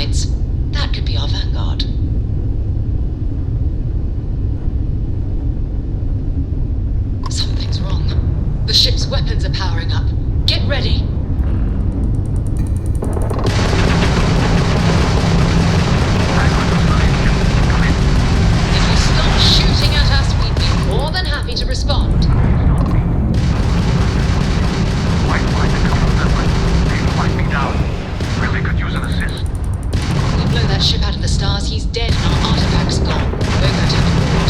sights. That could be our vanguard. Something's wrong. The ship's weapons are powering up. Get ready. If you stop shooting at us, we'd be more than happy to respond. Ship out of the stars, he's dead and our artifact's gone. We're going to have to board.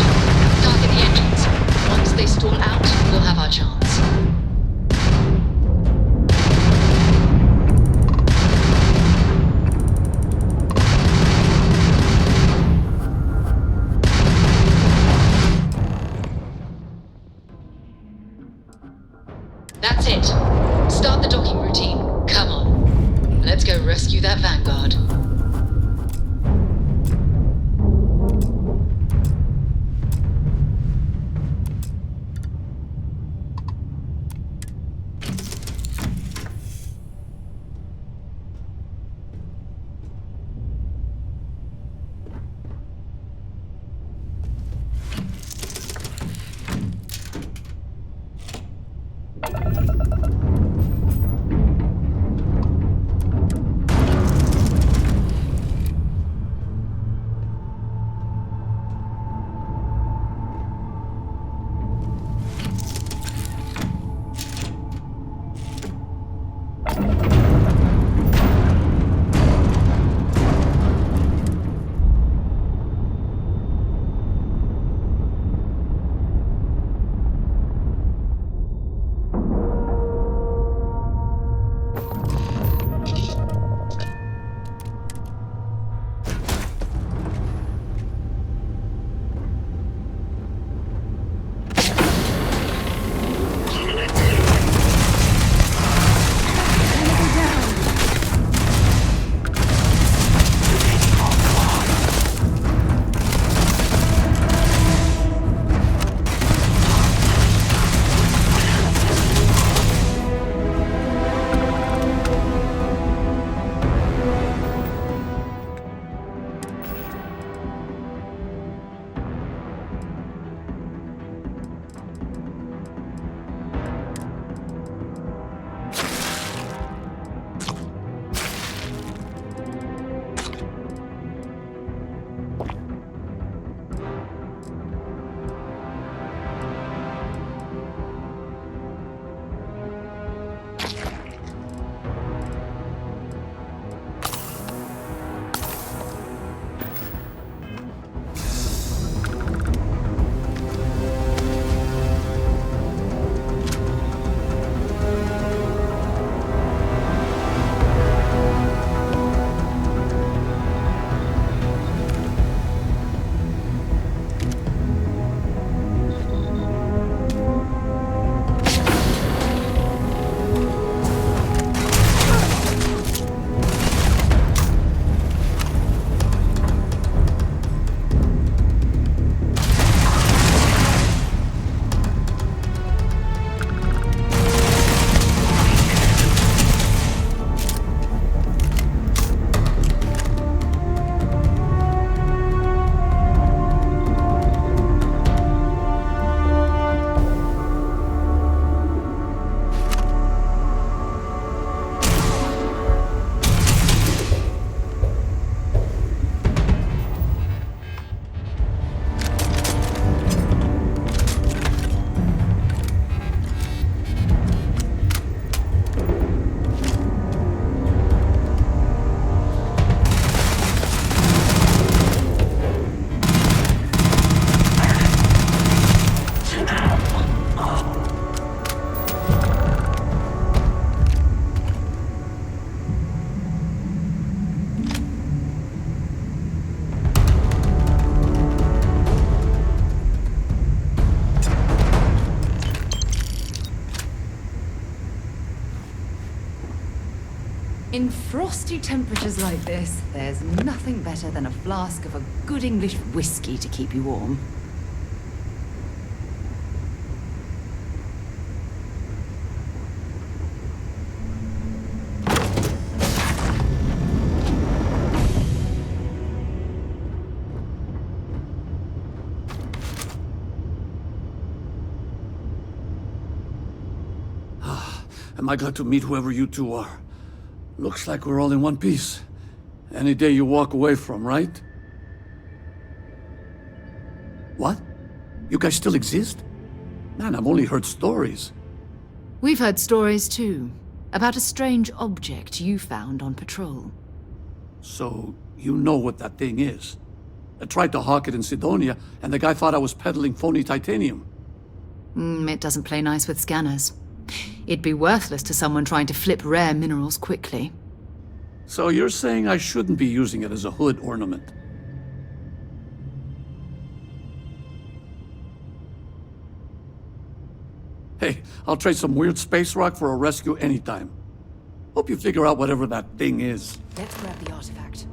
Target the engines. Once they stall out, we'll have our chance. That's it. Start the docking routine. Come on. Let's go rescue that vanguard. In frosty temperatures like this, there's nothing better than a flask of a good English whiskey to keep you warm. am I glad to meet whoever you two are. Looks like we're all in one piece. Any day you walk away from, right? What? You guys still exist? Man, I've only heard stories. We've heard stories too, about a strange object you found on patrol. So, you know what that thing is? I tried to hawk it in Sidonia, and the guy thought I was peddling phony titanium. It doesn't play nice with scanners. It'd be worthless to someone trying to flip rare minerals quickly. So you're saying I shouldn't be using it as a hood ornament? Hey, I'll trade some weird space rock for a rescue anytime. Hope you figure out whatever that thing is. Let's grab the artifact.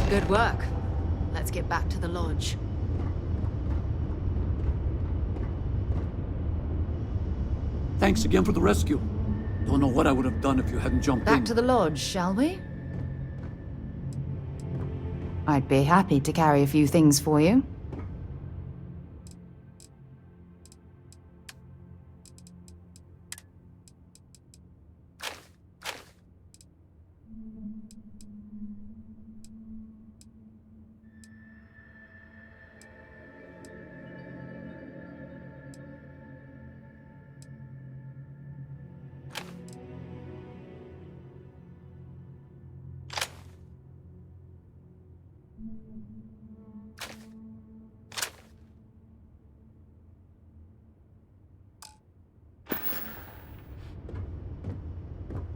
Good work. Let's get back to the lodge. Thanks again for the rescue. Don't know what I would have done if you hadn't jumped in. Back to the lodge, shall we? I'd be happy to carry a few things for you.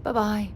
Bye-bye.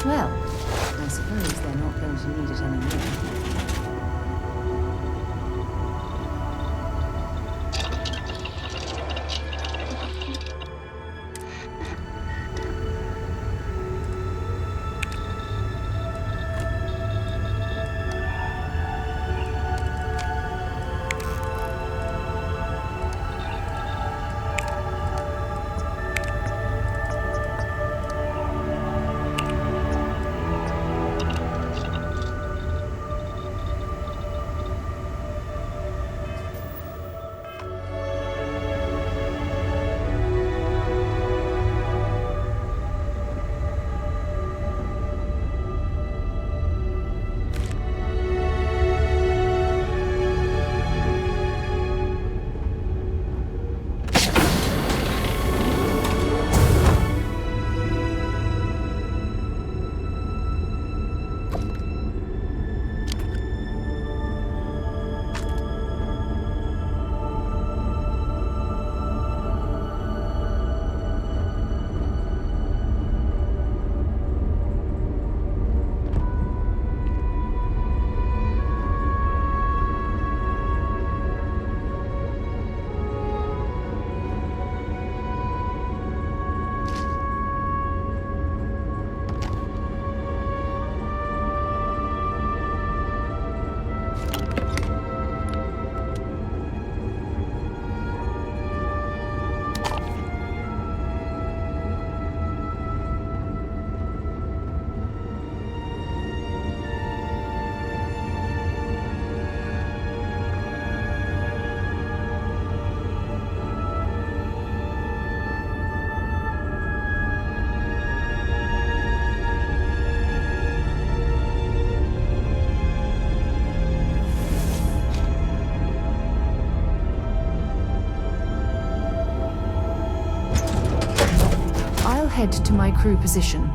Well, I suppose they're not going to need it anymore. head to my crew position.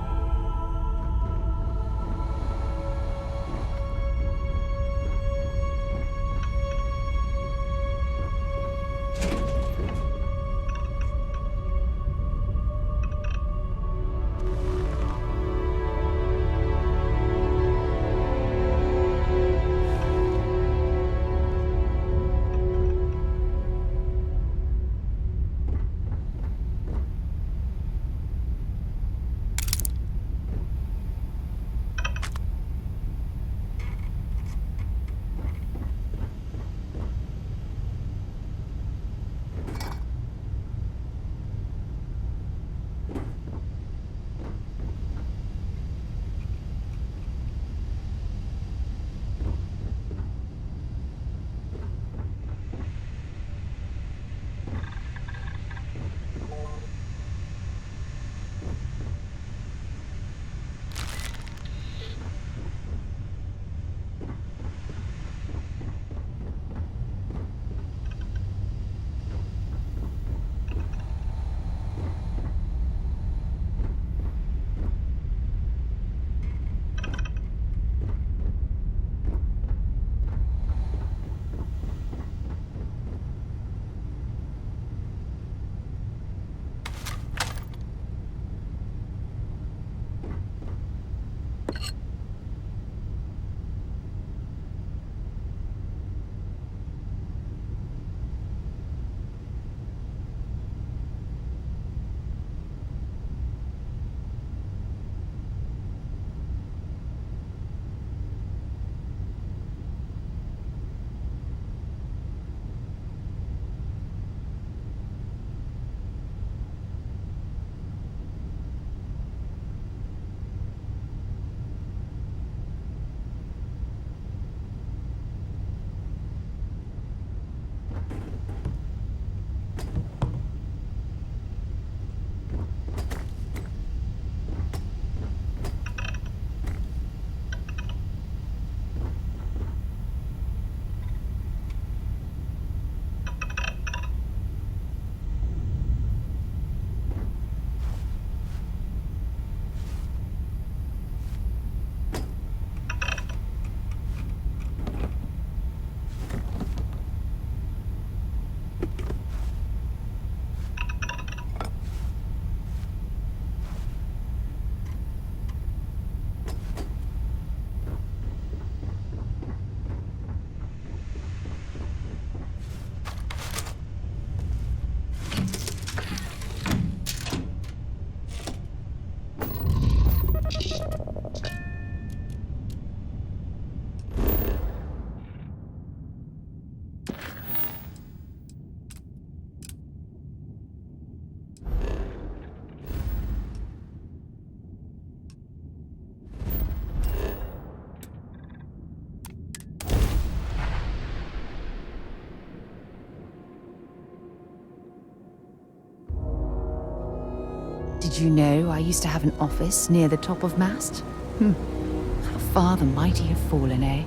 Did you know I used to have an office near the top of mast? How far the mighty have fallen, eh?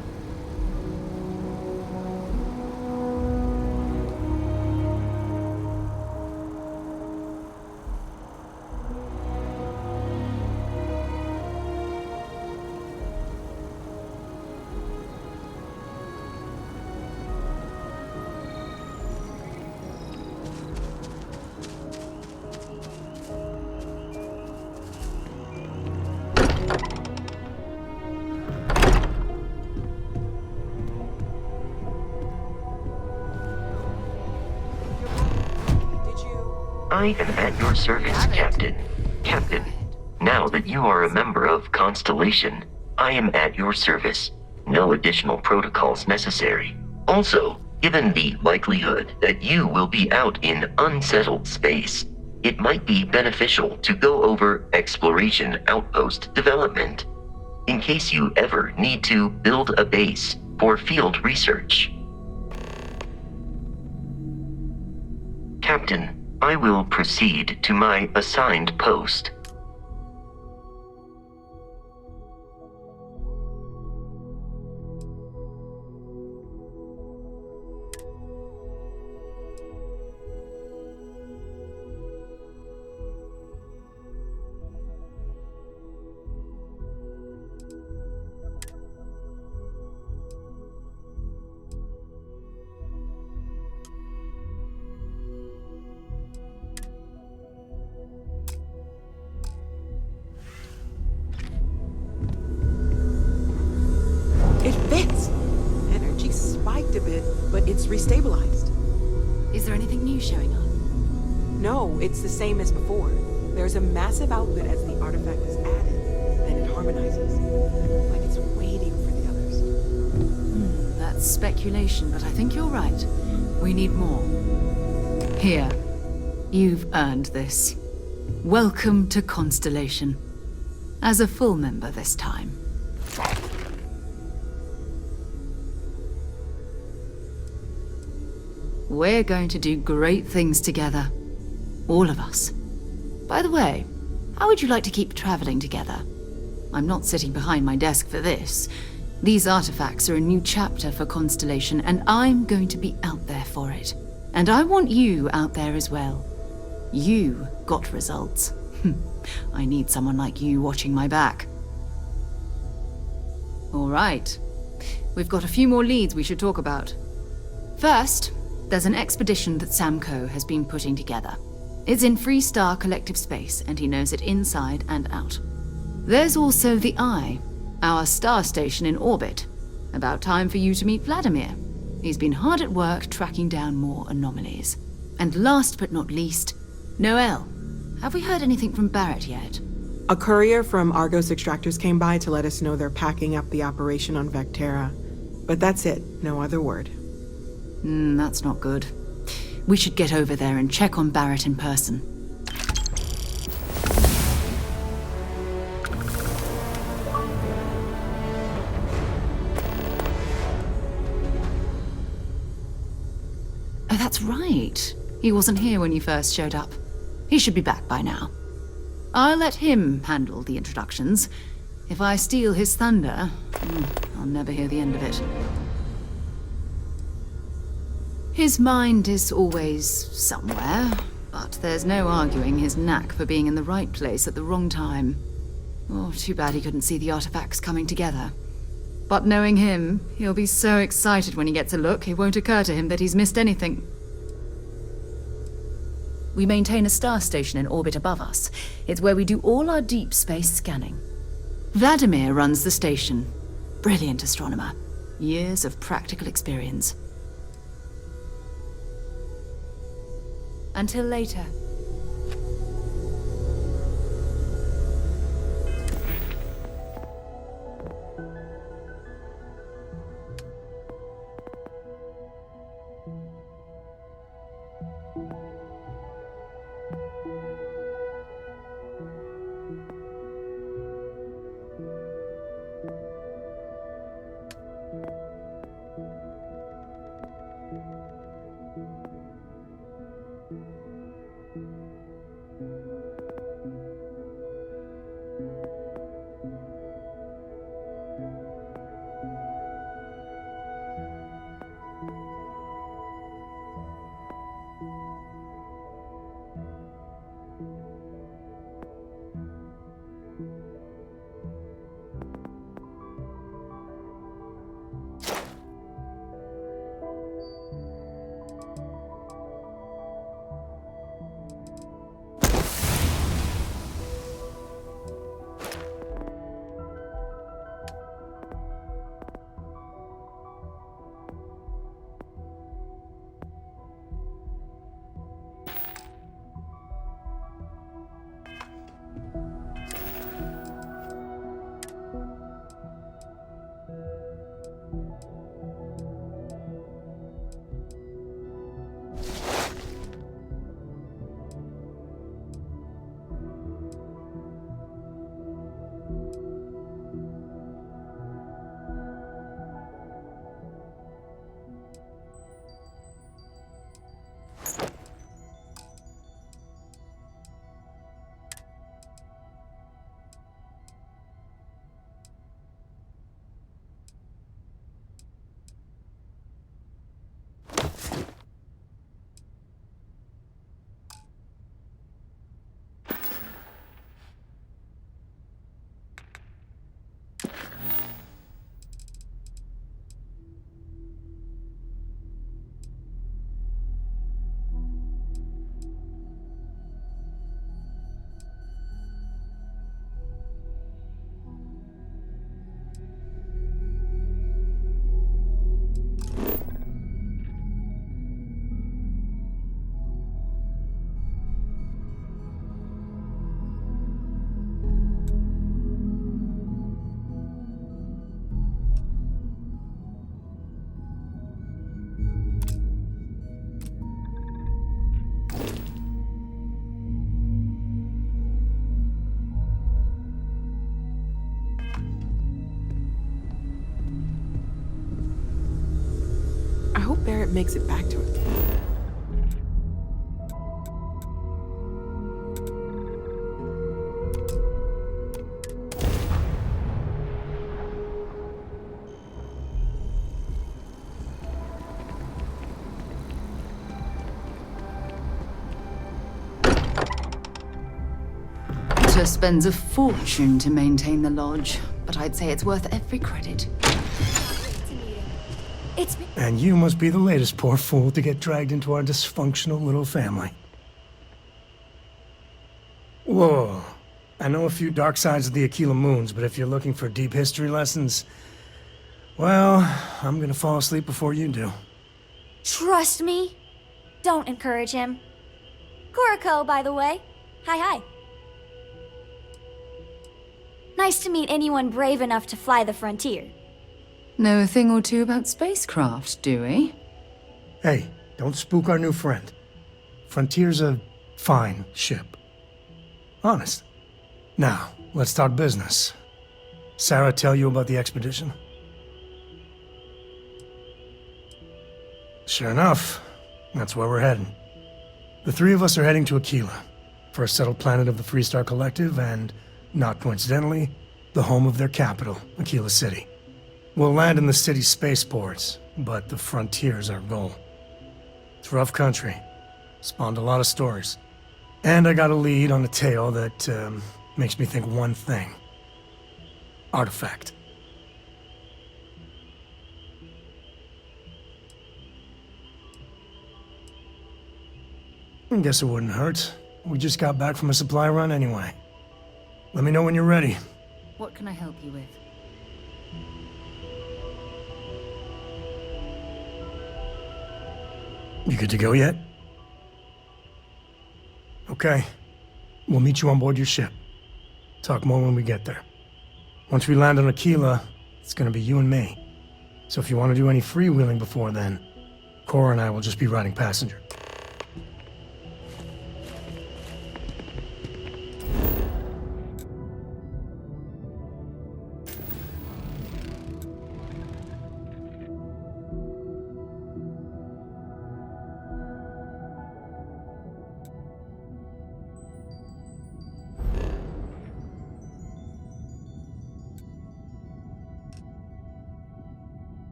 I am at your service, Captain. Captain, now that you are a member of Constellation, I am at your service. No additional protocols necessary. Also, given the likelihood that you will be out in unsettled space, it might be beneficial to go over exploration outpost development, in case you ever need to build a base for field research. Captain, I will proceed to my assigned post. bit, but it's restabilized. Is there anything new showing up? No, it's the same as before. There's a massive output as the artifact is added, then it harmonizes. Like it's waiting for the others. That's speculation, but I think you're right. We need more. Here. You've earned this. Welcome to Constellation. As a full member this time. We're going to do great things together. All of us. By the way, how would you like to keep traveling together? I'm not sitting behind my desk for this. These artifacts are a new chapter for Constellation, and I'm going to be out there for it. And I want you out there as well. You got results. I need someone like you watching my back. All right. We've got a few more leads we should talk about. First, there's an expedition that Samco has been putting together. It's in Freestar Collective Space, and he knows it inside and out. There's also the Eye, our star station in orbit. About time for you to meet Vladimir. He's been hard at work tracking down more anomalies. And last but not least, Noel. Have we heard anything from Barrett yet? A courier from Argos Extractors came by to let us know they're packing up the operation on Vectera. But that's it, no other word. That's not good. We should get over there and check on Barrett in person. Oh, that's right. He wasn't here when you first showed up. He should be back by now. I'll let him handle the introductions. If I steal his thunder, I'll never hear the end of it. His mind is always somewhere, but there's no arguing his knack for being in the right place at the wrong time. Oh, too bad he couldn't see the artifacts coming together. But knowing him, he'll be so excited when he gets a look, it won't occur to him that he's missed anything. We maintain a star station in orbit above us. It's where we do all our deep space scanning. Vladimir runs the station. Brilliant astronomer. Years of practical experience. Until later. Barrett makes it back to it. Spends a fortune to maintain the lodge, but I'd say it's worth every credit. And you must be the latest poor fool to get dragged into our dysfunctional little family. Whoa. I know a few dark sides of the Aquila Moons, but if you're looking for deep history lessons, well, I'm gonna fall asleep before you do. Trust me. Don't encourage him. Kuriko, by the way. Hi. Nice to meet anyone brave enough to fly the frontier. Know a thing or two about spacecraft, do we? Hey, don't spook our new friend. Frontier's a fine ship. Honest. Now, let's talk business. Sarah tell you about the expedition? Sure enough, that's where we're heading. The three of us are heading to Aquila, first settled planet of the Freestar Collective and, not coincidentally, the home of their capital, Aquila City. We'll land in the city's spaceports, but the frontier's our goal. It's rough country. Spawned a lot of stories. And I got a lead on a tale that makes me think one thing. Artifact. I guess it wouldn't hurt. We just got back from a supply run anyway. Let me know when you're ready. What can I help you with? You good to go yet? Okay. We'll meet you on board your ship. Talk more when we get there. Once we land on Aquila, it's gonna be you and me. So if you want to do any freewheeling before then, Cora and I will just be riding passenger.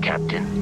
Captain.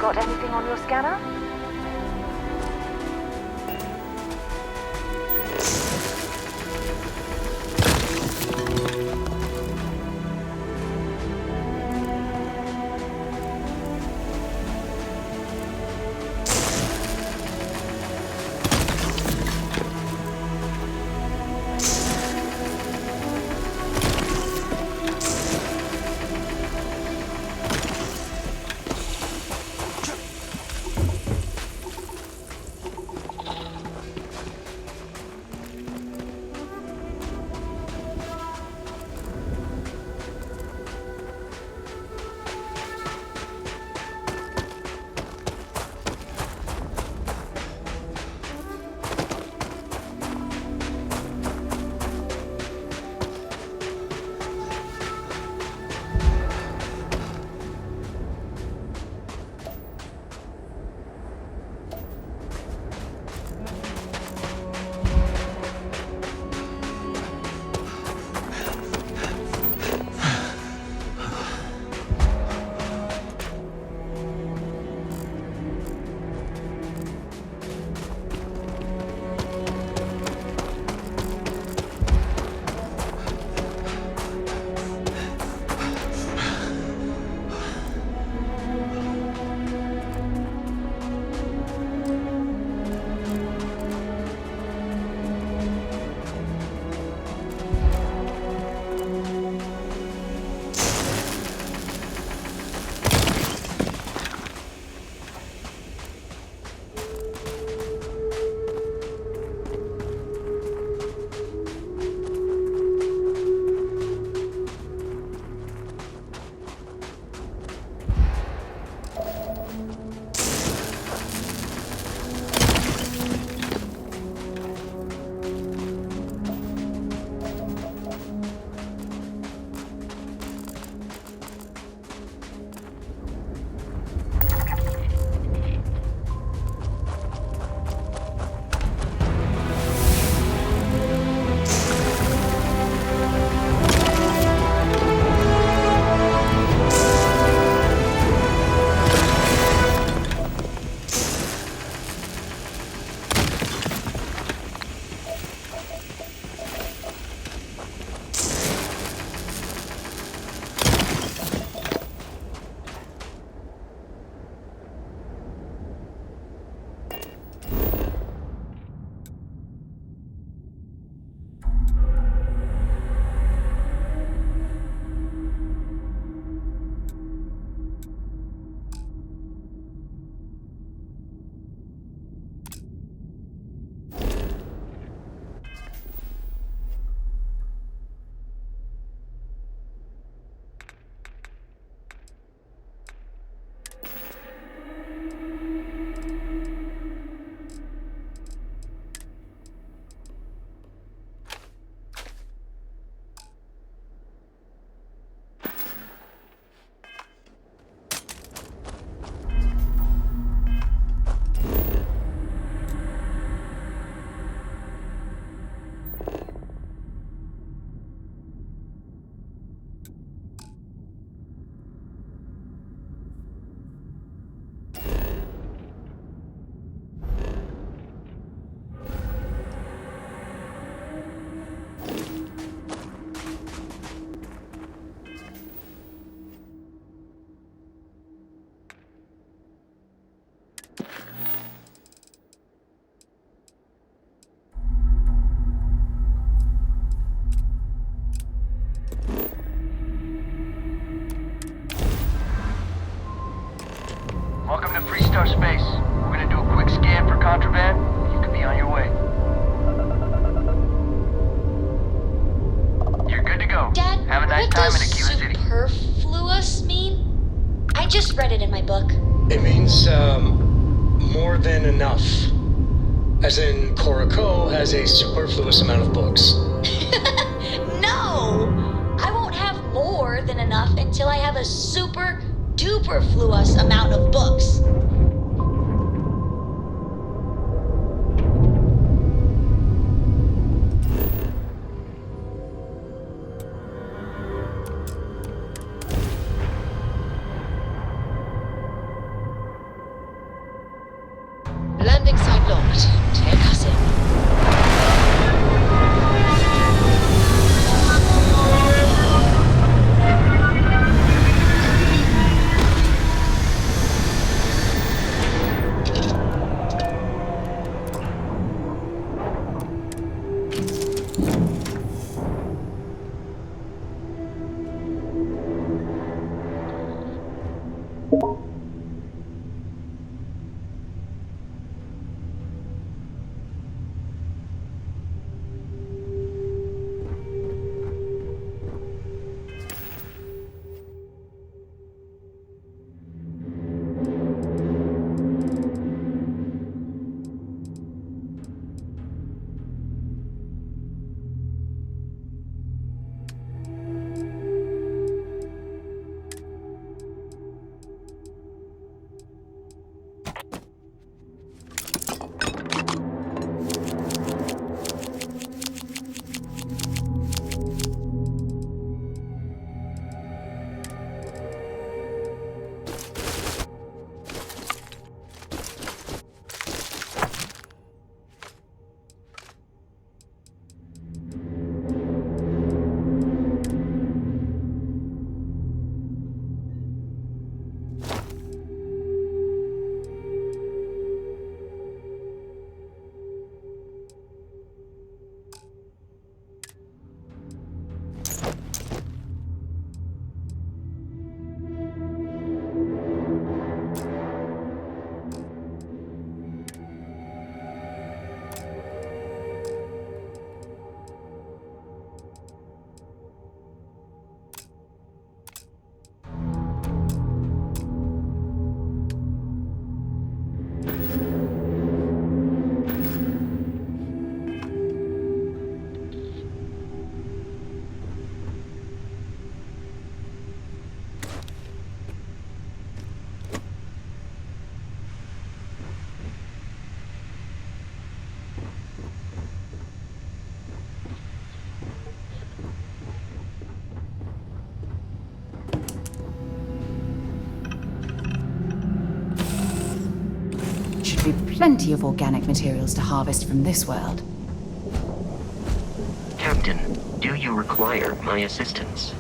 Got anything on your scanner? Welcome to Freestar Space. We're gonna do a quick scan for contraband. You could be on your way. You're good to go. Dad, have a nice what time in does Aquila City. superfluous mean? I just read it in my book. It means, more than enough. As in, Korako has a superfluous amount of books. No! I won't have more than enough until I have a super duperfluous amount of books. locked. Take us in. Should be plenty of organic materials to harvest from this world. Captain, do you require my assistance?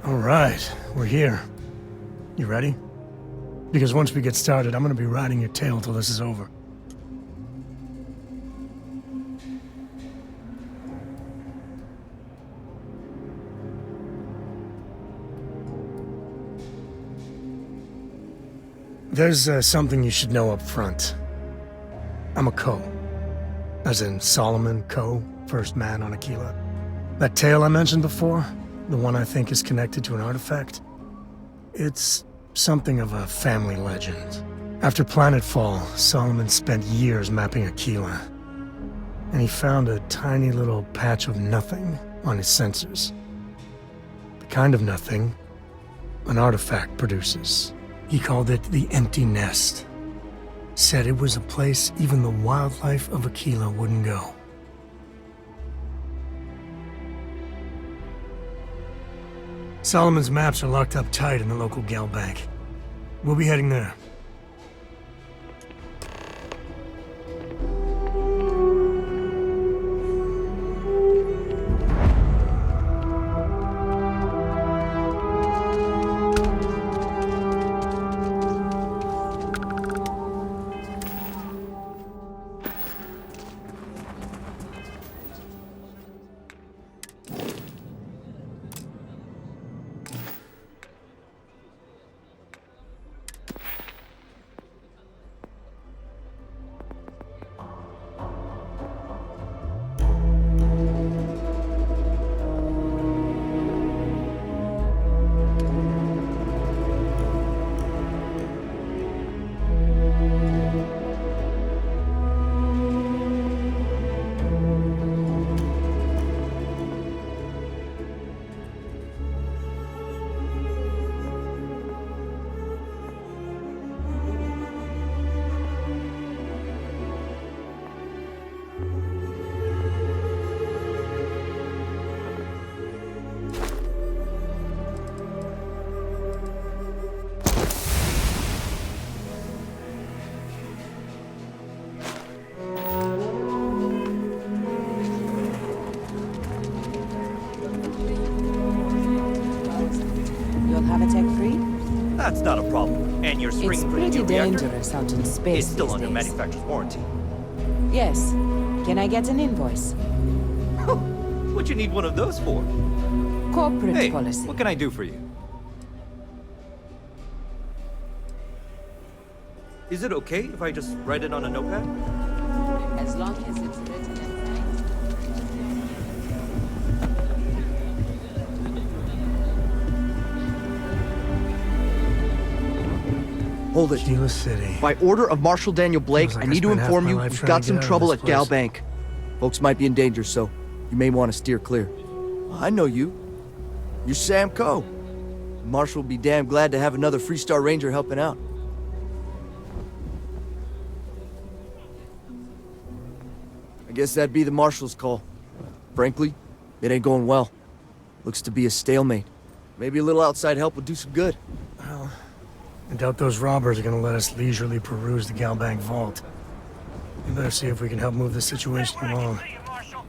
All right, we're here. You ready? Because once we get started, I'm gonna be riding your tail till this is over. There's something you should know up front. I'm a Co. As in Solomon Co., first man on Aquila. That tale I mentioned before, the one I think is connected to an artifact, it's something of a family legend. After planetfall, Solomon spent years mapping Aquila, and he found a tiny little patch of nothing on his sensors. The kind of nothing an artifact produces. He called it the Empty Nest. Said it was a place even the wildlife of Aquila wouldn't go. Solomon's maps are locked up tight in the local gal bank. We'll be heading there. That's not a problem. And your It's spring pretty reactor dangerous out in space is still these under days. manufacturer's warranty. Yes. Can I get an invoice? What'd you need one of those for? Corporate Hey, policy. what can I do for you? Is it okay if I just write it on a notepad? As long as it's written in Hold it. Aquila City. By order of Marshal Daniel Blake, Feels like I I need to spent half inform my you life we've trying got to some get out of trouble this at Gal place. Bank. Folks might be in danger, so you may want to steer clear. I know you. You're Sam Coe. Marshal will be damn glad to have another Freestar Ranger helping out. I guess that'd be the Marshal's call. Frankly, it ain't going well. Looks to be a stalemate. Maybe a little outside help would do some good. Well, I doubt those robbers are gonna let us leisurely peruse the Galbank vault. We better see if we can help move the situation along. Marshal.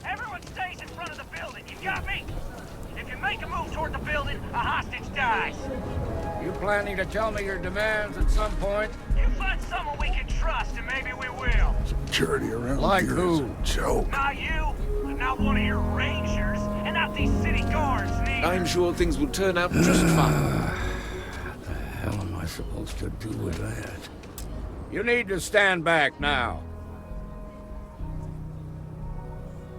Everyone stays in front of the building. You got me? If you make a move toward the building, a hostage dies. You planning to tell me your demands at some point? You find someone we can trust, and maybe we will. Security around like here who? Is a joke. Not you, not one of your rangers, and not these city guards, neither. I'm sure things will turn out just fine. What the hell am I supposed to do with that? You need to stand back now.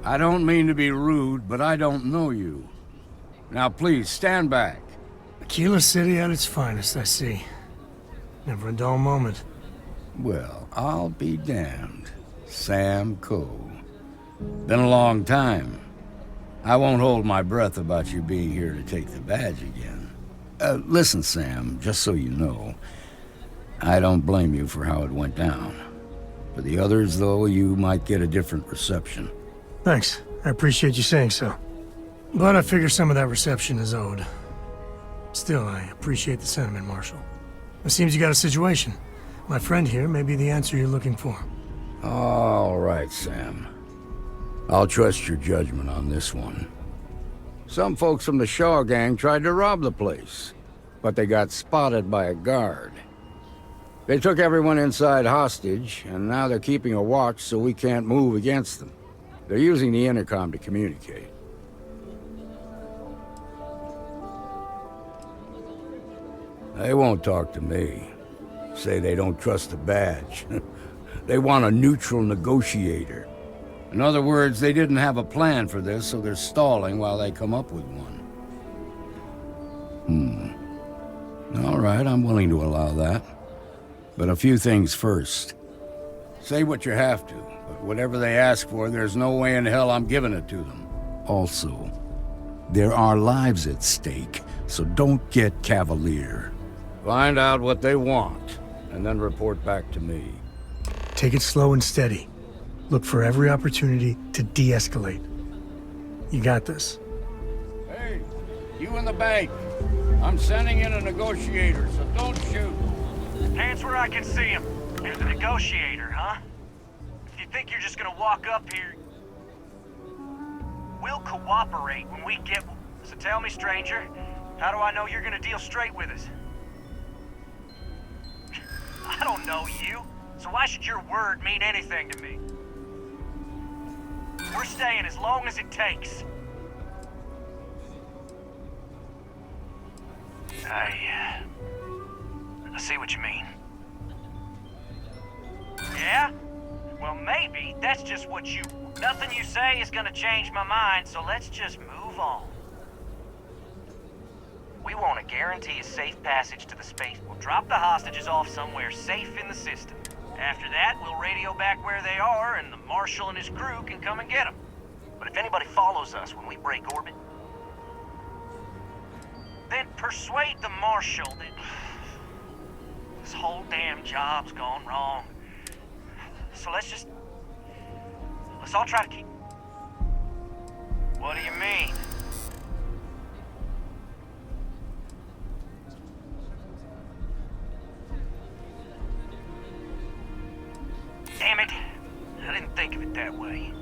I don't mean to be rude, but I don't know you. Now please, stand back. Aquila City at its finest, I see. Never a dull moment. Well, I'll be damned. Sam Coe. Been a long time. I won't hold my breath about you being here to take the badge again. Listen, Sam, just so you know, I don't blame you for how it went down. For the others, though, you might get a different reception. Thanks. I appreciate you saying so. But I figure some of that reception is owed. Still, I appreciate the sentiment, Marshal. It seems you got a situation. My friend here may be the answer you're looking for. All right, Sam. I'll trust your judgment on this one. Some folks from the Shaw gang tried to rob the place, but they got spotted by a guard. They took everyone inside hostage, and now they're keeping a watch so we can't move against them. They're using the intercom to communicate. They won't talk to me. Say they don't trust the badge. They want a neutral negotiator. In other words, they didn't have a plan for this, so they're stalling while they come up with one. All right, I'm willing to allow that. But a few things first. Say what you have to, but whatever they ask for, there's no way in hell I'm giving it to them. Also, there are lives at stake, so don't get cavalier. Find out what they want, and then report back to me. Take it slow and steady. Look for every opportunity to de-escalate. You got this. Hey, you in the bank. I'm sending in a negotiator, so don't shoot. Hands where I can see him. There's a negotiator, huh? If you think you're just gonna walk up here... We'll cooperate when we get... So tell me, stranger, how do I know you're gonna deal straight with us? I don't know you, so why should your word mean anything to me? We're staying as long as it takes. I see what you mean. Yeah? Well, maybe that's just what you... Nothing you say is gonna change my mind, so let's just move on. We want to guarantee a safe passage to the space. We'll drop the hostages off somewhere safe in the system. After that, we'll radio back where they are, and the Marshal and his crew can come and get them. But if anybody follows us when we break orbit, then persuade the Marshal that this whole damn job's gone wrong. So let's all try to keep... What do you mean? Damn it! I didn't think of it that way.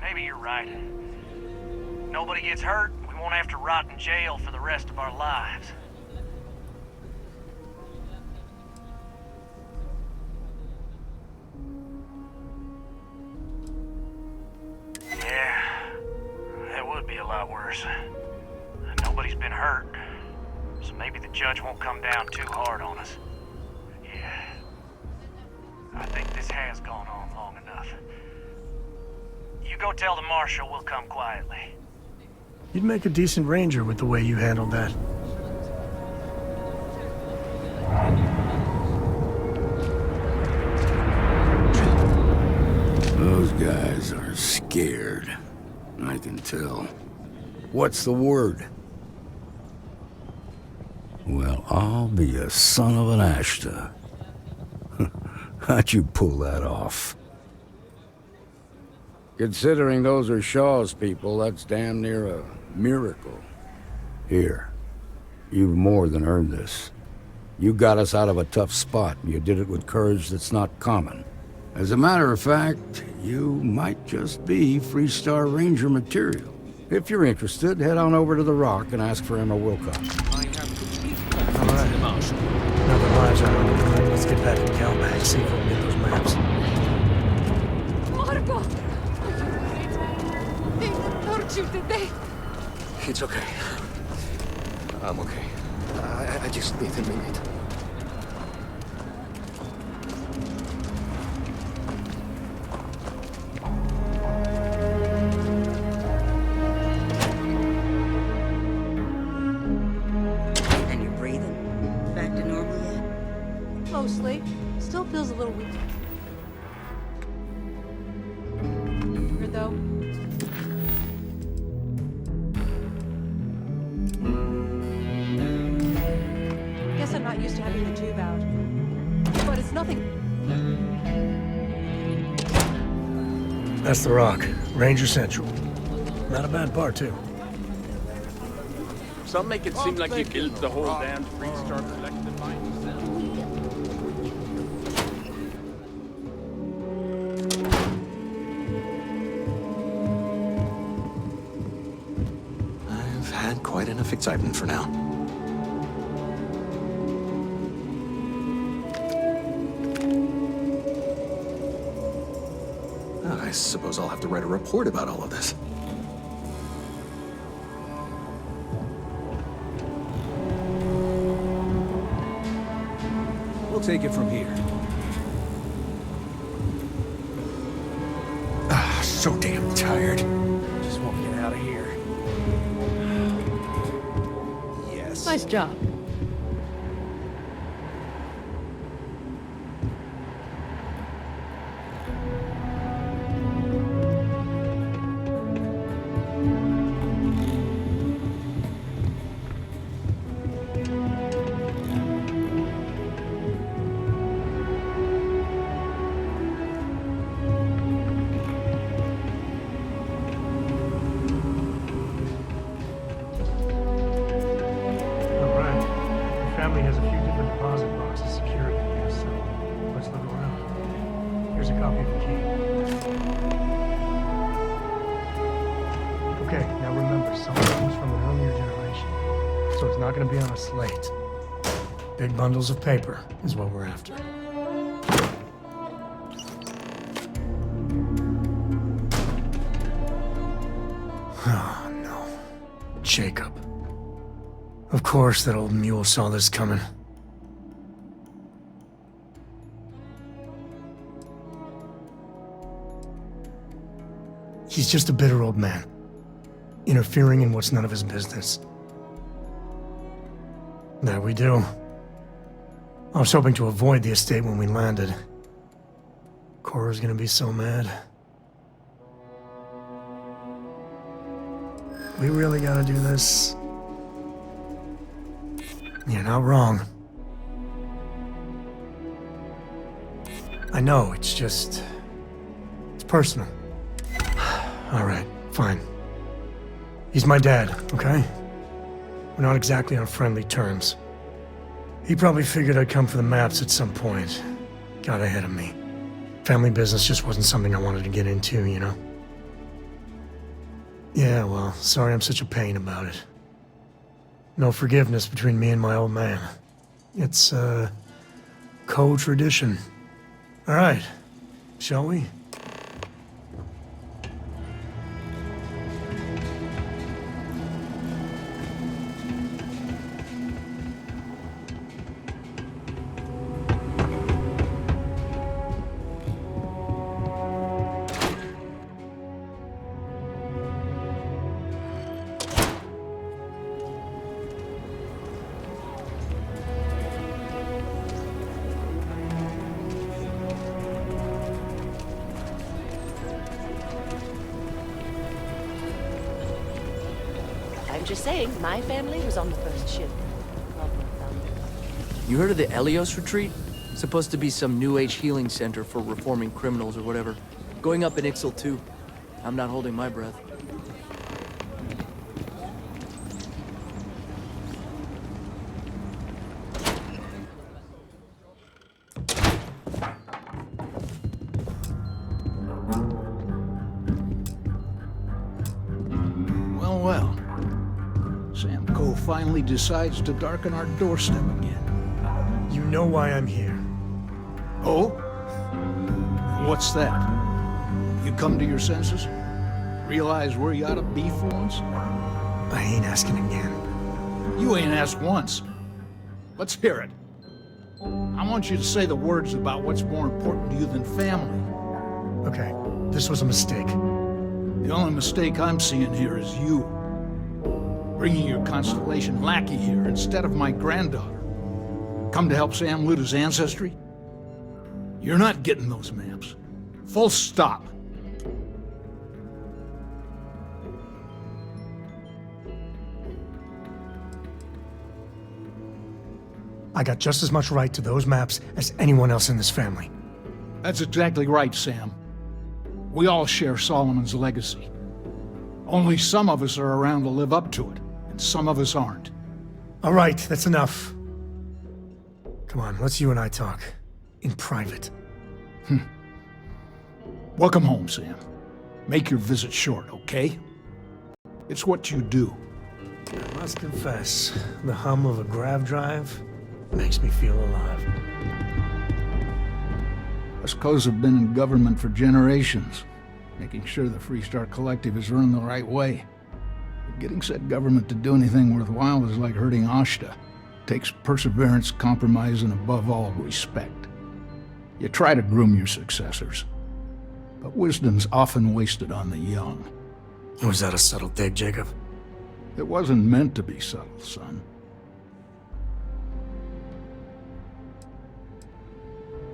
Maybe you're right. Nobody gets hurt, we won't won't have to rot in jail for the rest of our lives. Yeah, that would be a lot worse. Nobody's been hurt, so maybe the judge won't come down too hard on us. Yeah, I think this has gone on long enough. You go tell the marshal we'll come quietly. You'd make a decent ranger with the way you handled that. Those guys are scared. I can tell. What's the word? Well, I'll be a son of an Ashta. How'd you pull that off? Considering those are Shaw's people, that's damn near a miracle. Here, you've more than earned this. You got us out of a tough spot, and you did it with courage that's not common. As a matter of fact, you might just be Freestar Ranger material. If you're interested, head on over to the Rock and ask for Emma Wilcox. All right. Now the lives are on the line. Let's get back to Galbag, see if we can get those maps. Marco! They hurt you, did they? It's okay. I'm okay. I just need a minute. And you're breathing? Back to normal yet? Mostly. Still feels a little weak. Weird though. Guess I'm not used to having the tube out. But it's nothing. That's the Rock. Ranger Central. Not a bad bar, too. Some make it seem like you built the whole damn Freestar Collective by yourself. I've had quite enough excitement for now. I suppose I'll have to write a report about all of this. We'll take it from here. So damn tired. Just won't get out of here. Yes. Nice job. Has a few different deposit boxes secured in here, so let's look around. Here's a copy of the key. Okay, now remember, some comes from an earlier generation, so it's not going to be on a slate. Big bundles of paper is what we're after. Oh, no. Jacob. Of course that old mule saw this coming. He's just a bitter old man, interfering in what's none of his business. There we do. I was hoping to avoid the estate when we landed. Cora's gonna be so mad. We really gotta do this. You're not wrong. I know, it's just... it's personal. Alright, fine. He's my dad, okay? We're not exactly on friendly terms. He probably figured I'd come for the maps at some point. Got ahead of me. Family business just wasn't something I wanted to get into, you know? Yeah, well, sorry I'm such a pain about it. No forgiveness between me and my old man. It's, co-tradition. All right, shall we? I'm just saying, my family was on the first ship. You heard of the Elios Retreat? Supposed to be some new age healing center for reforming criminals or whatever. Going up in Ixel too. I'm not holding my breath. Well, well. Sam Coe finally decides to darken our doorstep again. You know why I'm here. Oh? What's that? You come to your senses? Realize where you ought to be for once? I ain't asking again. You ain't asked once. Let's hear it. I want you to say the words about what's more important to you than family. Okay, this was a mistake. The only mistake I'm seeing here is you. Bringing your Constellation lackey here instead of my granddaughter. Come to help Sam loot his ancestry? You're not getting those maps. Full stop. I got just as much right to those maps as anyone else in this family. That's exactly right, Sam. We all share Solomon's legacy. Only some of us are around to live up to it, and some of us aren't. All right, that's enough. Come on, let's you and I talk. In private. Welcome home, Sam. Make your visit short, okay? It's what you do. I must confess, the hum of a grav drive makes me feel alive. Us Coes have been in government for generations, making sure the Freestar Collective is run the right way. But getting said government to do anything worthwhile is like herding Ashta. Takes perseverance, compromise, and above all, respect. You try to groom your successors, but wisdom's often wasted on the young. Was that a subtle dig, Jacob? It wasn't meant to be subtle, son.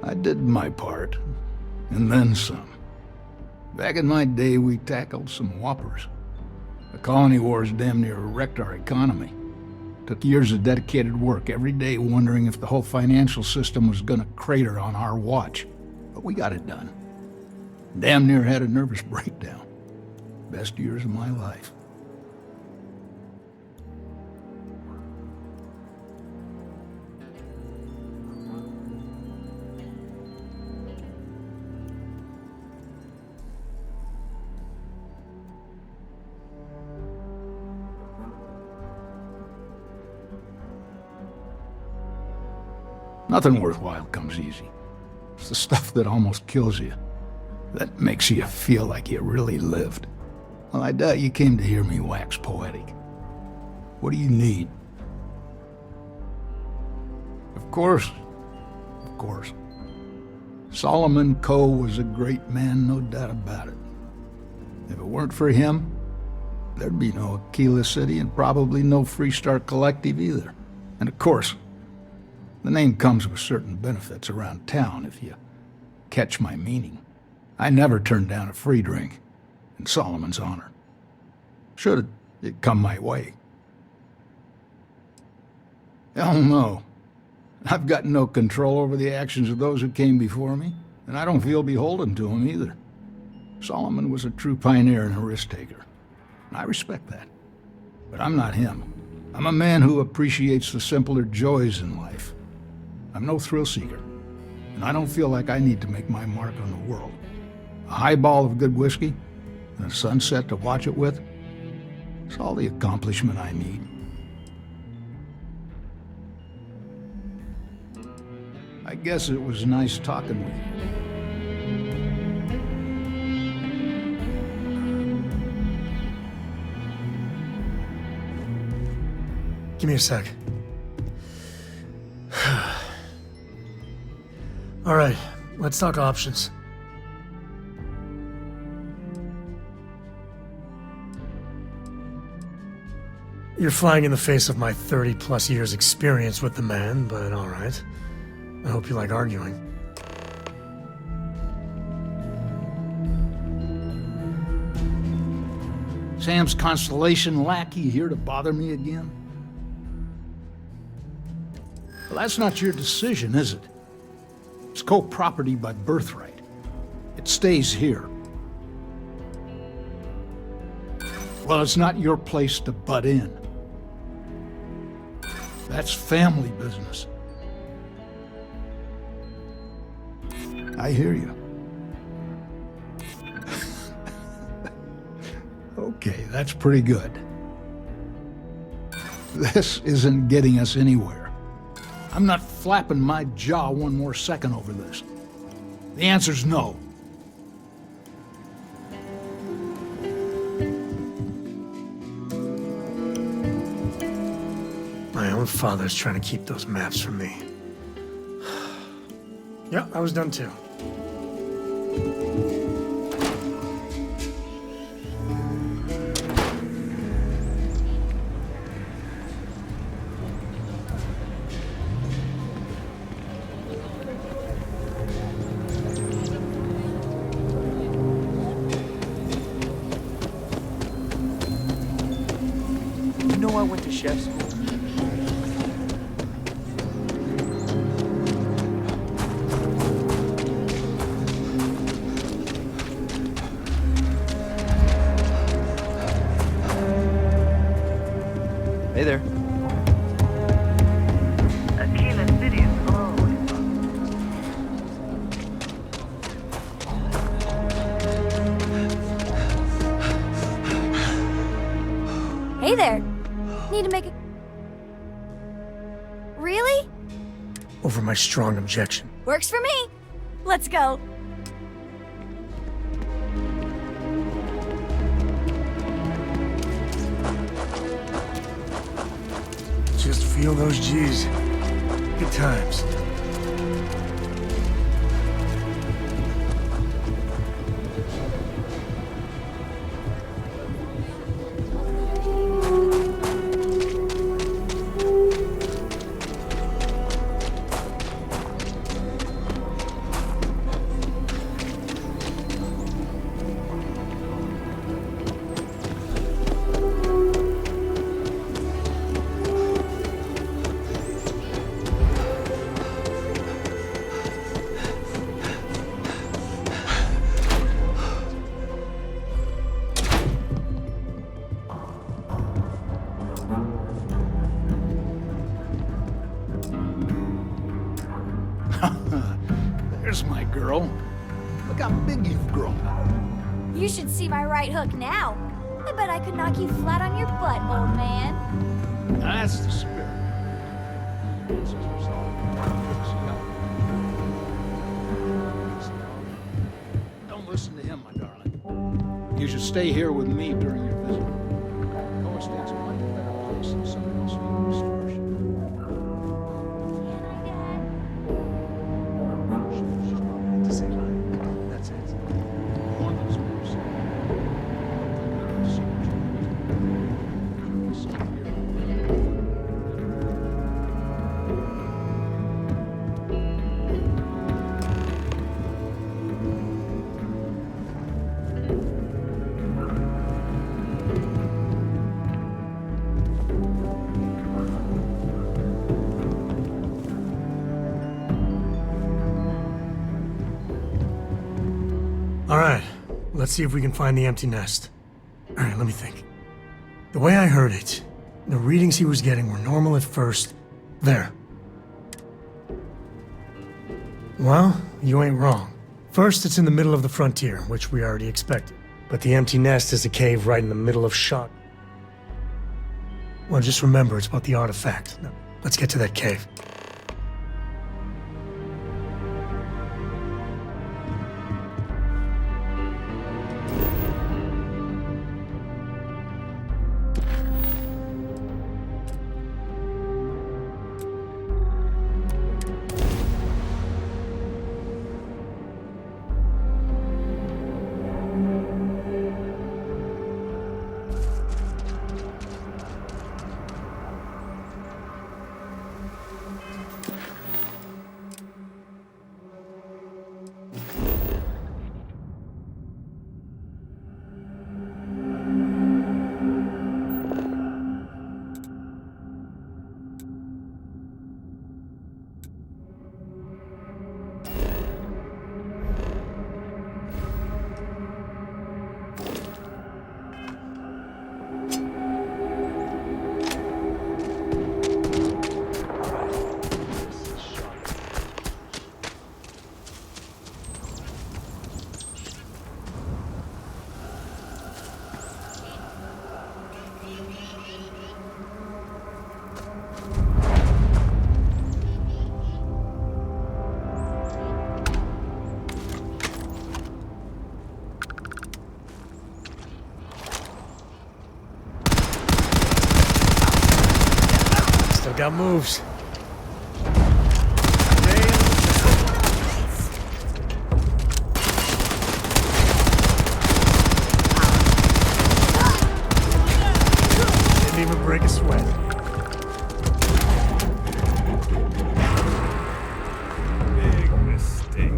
I did my part, and then some. Back in my day, we tackled some whoppers. The colony wars damn near wrecked our economy. Took years of dedicated work, every day wondering if the whole financial system was gonna crater on our watch. But we got it done. Damn near had a nervous breakdown. Best years of my life. Nothing worthwhile comes easy. It's the stuff that almost kills you. That makes you feel like you really lived. Well, I doubt you came to hear me wax poetic. What do you need? Of course. Solomon Coe was a great man, no doubt about it. If it weren't for him, there'd be no Aquila City and probably no Freestar Collective either. And of course, the name comes with certain benefits around town, if you catch my meaning. I never turned down a free drink, in Solomon's honor. Should it come my way. Hell no. I've got no control over the actions of those who came before me, and I don't feel beholden to them either. Solomon was a true pioneer and a risk-taker. I respect that. But I'm not him. I'm a man who appreciates the simpler joys in life. I'm no thrill-seeker, and I don't feel like I need to make my mark on the world. A highball of good whiskey and a sunset to watch it with, It's all the accomplishment I need. I guess it was nice talking with you. Give me a sec. All right, let's talk options. You're flying in the face of my 30-plus years experience with the man, but all right. I hope you like arguing. Sam's Constellation lackey here to bother me again? Well, that's not your decision, is it? It's co-property by birthright. It stays here. Well, it's not your place to butt in. That's family business. I hear you. Okay, that's pretty good. This isn't getting us anywhere. I'm not flapping my jaw one more second over this. The answer's no. My own father's trying to keep those maps from me. Yeah, I was done too. You know I went to chef school. Hey there. Aquila City is always Hey there. Need to make a... Really? Over my strong objection. Works for me. Let's go. Just feel those G's. Good times. There's my girl. Look how big you've grown. You should see my right hook now. I bet I could knock you flat on your butt, old man. Now that's the spirit. Don't listen to him, my darling. You should stay here with me during your visit. Koa State's a much better place than some else for you to start. That's it. All right, let's see if we can find the empty nest. All right, let me think. The way I heard it, the readings he was getting were normal at first. There. Well, you ain't wrong. First, it's in the middle of the frontier, which we already expected. But the empty nest is a cave right in the middle of shock. Well, just remember, it's about the artifact. Now, let's get to that cave. Still got moves. Didn't even break a sweat. Big mistake.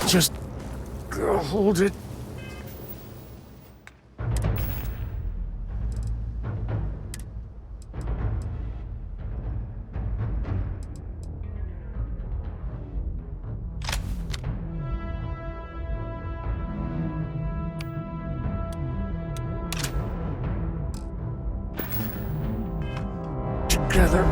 Just hold it. together.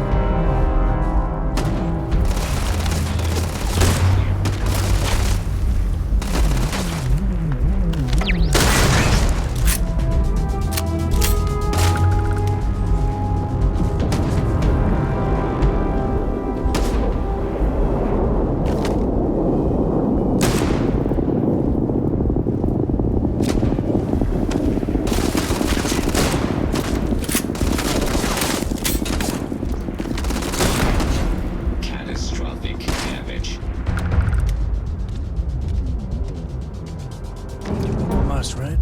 Catastrophic damage. Almost, right?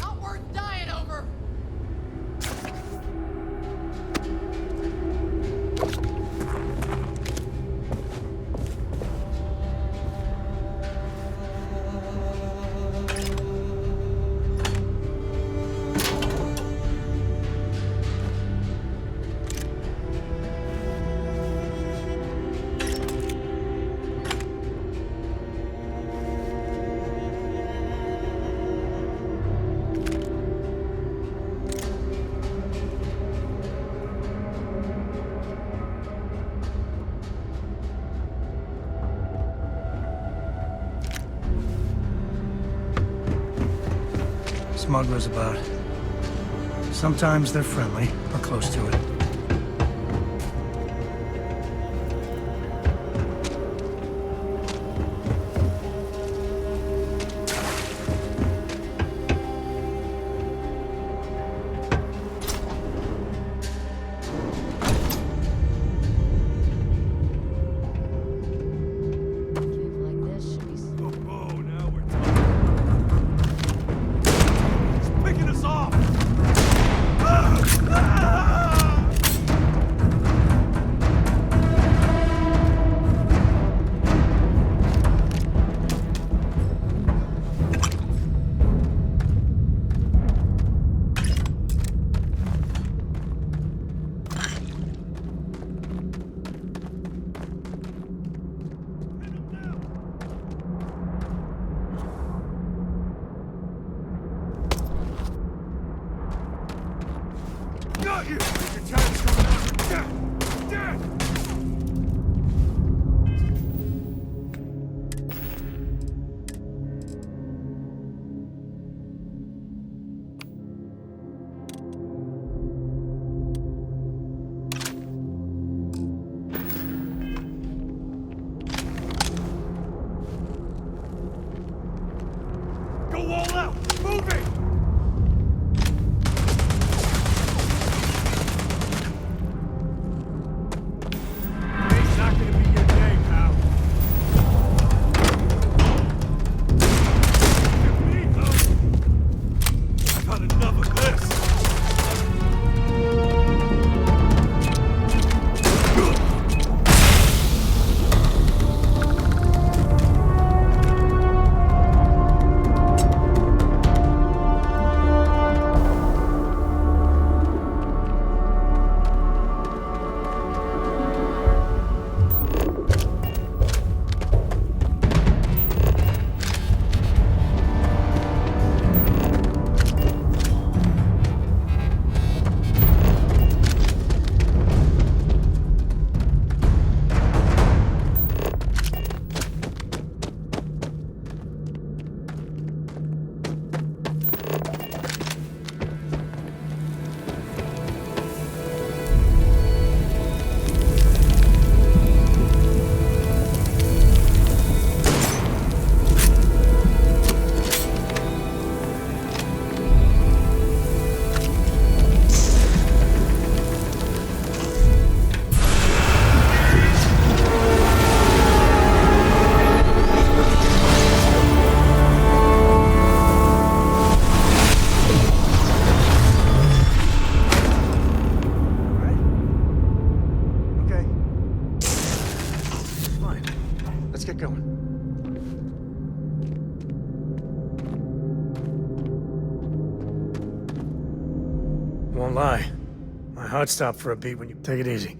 Not worth dying over! Smugglers about. Sometimes they're friendly, or close to it. Picking us off! Got you! Your time's coming out. Dead! Dead! Go all out! Moving! Today's not gonna be your day, pal. Get me, though. I've had enough of this. let's get going. Won't lie. My heart stopped for a beat when you take it easy.